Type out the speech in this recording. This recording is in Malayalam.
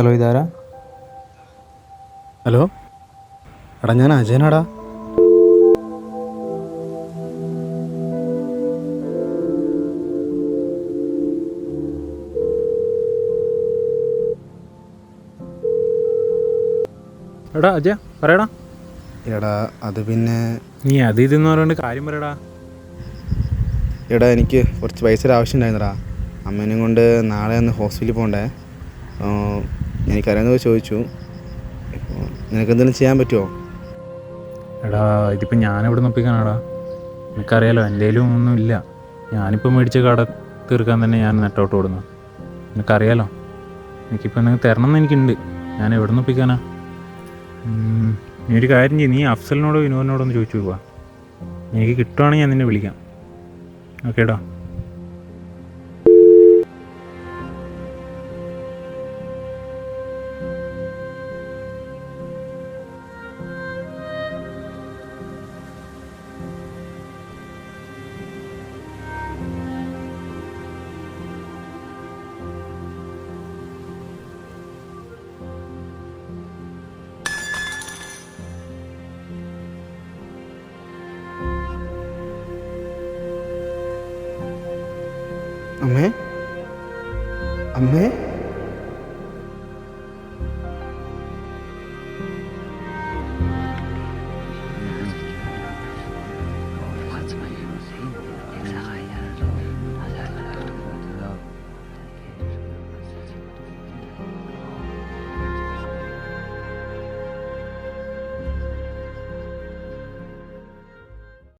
ഹലോ, ഇതാരാ? ഹലോ, എടാ ഞാൻ അജയനാടാ. എടാ അജയ, പറയടാ. എടാ അത് പിന്നെ നീ അത് ഇതെന്ന് പറഞ്ഞുകൊണ്ട് കാര്യം പറയടാ. എടാ എനിക്ക് കുറച്ച് പൈസയുടെ ആവശ്യം ഉണ്ടായിരുന്നടാ. അമ്മേനെയും കൊണ്ട് നാളെ ഒന്ന് ഹോസ്പിറ്റലിൽ പോകണ്ടേ. എനിക്കറിയാവുന്നവർ ചോദിച്ചു. ഇപ്പോൾ നിനക്കെന്തെങ്കിലും ചെയ്യാൻ പറ്റുമോ? എടാ ഇതിപ്പോൾ ഞാനെവിടെ നിന്നൊപ്പിക്കാനാടാ? എനിക്കറിയാലോ എൻ്റെ കയ്യിലും ഒന്നും ഇല്ല. ഞാനിപ്പോൾ മേടിച്ച കട തീർക്കാൻ തന്നെ ഞാൻ നെട്ടോട്ട് ഓടുന്നു. എനിക്കറിയാലോ, എനിക്കിപ്പോൾ എന്തെങ്കിലും തരണം എന്ന് എനിക്കുണ്ട്. ഞാൻ എവിടെ നിന്നൊപ്പിക്കാനാ? നീ ഒരു കാര്യം ചെയ്യും, നീ അഫ്സലിനോടോ വിനോദിനോടോ ഒന്ന് ചോദിച്ചു പോവാ. എനിക്ക് കിട്ടുവാണെങ്കിൽ ഞാൻ നിന്നെ വിളിക്കാം. ഓക്കേടാ. അമ്മേ, അമ്മേ.